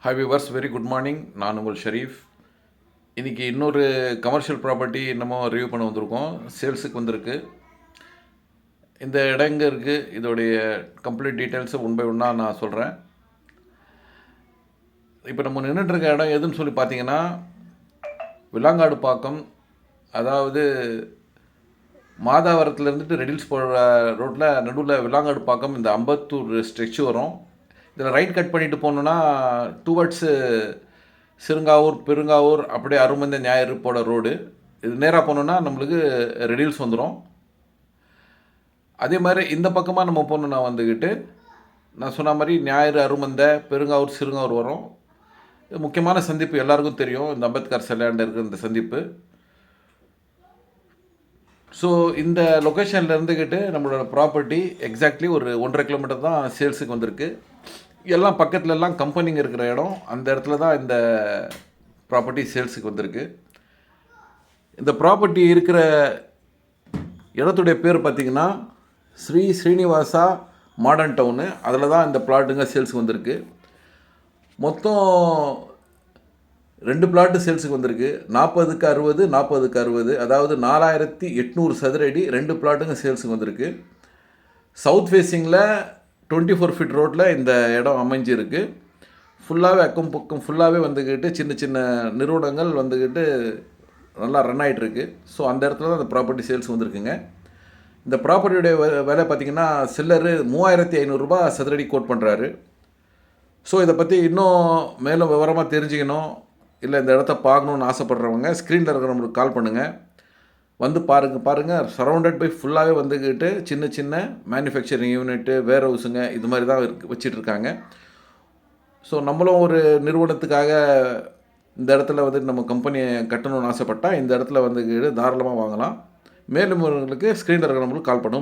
Hi viewers, very good morning. நான் உங்கள் ஷரீஃப். இன்றைக்கி இன்னொரு கமர்ஷியல் ப்ராப்பர்ட்டி நம்ம ரிவ்யூ பண்ண வந்திருக்கோம். சேல்ஸுக்கு வந்திருக்கு. இந்த இடம் எங்கே இருக்குது, இதோடைய கம்ப்ளீட் டீட்டெயில்ஸை ஒன் பை ஒன்னாக நான் சொல்கிறேன். இப்போ நம்ம நின்றுட்டுருக்க இடம் எதுன்னு சொல்லி பார்த்தீங்கன்னா, விலாங்காடு பாக்கம், அதாவது மாதாவரத்தில் இருந்துட்டு ரெடில்ஸ் போகிற ரோட்டில் நடுவில் விலாங்காடு பாக்கம், இந்த அம்பத்தூர் ஸ்ட்ரெச் வரும். இதில் ரைட் கட் பண்ணிவிட்டு போனோன்னா டுவர்ட்ஸு சிறுங்காவூர், பெருங்காவூர், அப்படியே அருமந்த ஞாயிறு போட ரோடு. இது நேராக போனோன்னா நம்மளுக்கு ரெடில்ஸ் வந்துடும். அதே மாதிரி இந்த பக்கமாக நம்ம போகணுன்னா வந்துக்கிட்டு நான் சொன்ன மாதிரி ஞாயிறு, அருமந்த, பெருங்காவூர், சிறுங்காவூர் வரும். முக்கியமான சந்திப்பு எல்லாருக்கும் தெரியும், இந்த அம்பேத்கர் சிலையாண்ட இருக்கிற இந்த சந்திப்பு. ஸோ இந்த லொக்கேஷனில் இருந்துக்கிட்டு நம்மளோட ப்ராப்பர்ட்டி எக்ஸாக்ட்லி ஒரு 1.5 கிலோமீட்டர் தான் சேல்ஸுக்கு வந்திருக்கு. எல்லாம் பக்கத்துலலாம் கம்பெனிங்க இருக்கிற இடம், அந்த இடத்துல தான் இந்த ப்ராப்பர்ட்டி சேல்ஸுக்கு வந்திருக்கு. இந்த ப்ராப்பர்ட்டி இருக்கிற இடத்துடைய பேர் பார்த்திங்கன்னா ஸ்ரீனிவாசா மாடர்ன் டவுனு. அதில் தான் இந்த பிளாட்டுங்க சேல்ஸுக்கு வந்திருக்கு. மொத்தம் 2 பிளாட்டு சேல்ஸுக்கு வந்திருக்கு. 40க்கு 60, 40க்கு 60, அதாவது 4800 சதுர அடி 2 பிளாட்டுங்க சேல்ஸுக்கு வந்திருக்கு. சவுத் ஃபேஸிங்கில் 24 ஃபீட் ரோட்டில் இந்த இடம் அமைஞ்சிருக்கு. ஃபுல்லாகவே அக்கம் பக்கம் ஃபுல்லாகவே வந்துக்கிட்டு சின்ன சின்ன நிறுவனங்கள் வந்துக்கிட்டு நல்லா ரன் ஆகிட்டுருக்கு. ஸோ அந்த இடத்துல தான் அந்த ப்ராப்பர்ட்டி சேல்ஸ் வந்திருக்குங்க. இந்த ப்ராப்பர்ட்டியுடைய விலை பார்த்திங்கன்னா செல்லரு 3500 ரூபாய் சதுரடி கோட் பண்ணுறாரு. ஸோ இதை பற்றி இன்னும் மேலும் விவரமாக தெரிஞ்சுக்கணும், இல்லை இந்த இடத்த பார்க்கணுன்னு ஆசைப்படுறவங்க ஸ்க்ரீனில் இருக்கிற நம்மளுக்கு கால் பண்ணுங்கள். வந்து பாருங்கள். சரௌண்டட் பை ஃபுல்லாகவே வந்துக்கிட்டு சின்ன சின்ன மேனுஃபேக்சரிங் யூனிட்டு, வேர் ஹவுஸுங்க, இது மாதிரி தான் வச்சிட்ருக்காங்க. ஸோ நம்மளும் ஒரு நிறுவனத்துக்காக இந்த இடத்துல வந்து நம்ம கம்பெனியை கட்டணும்னு ஆசைப்பட்டால் இந்த இடத்துல வந்துக்கிட்டு தாராளமாக வாங்கலாம். மேலும் உங்களுக்கு ஸ்க்ரீனில் இருக்கிற நம்மளுக்கு கால் பண்ணுவோம்.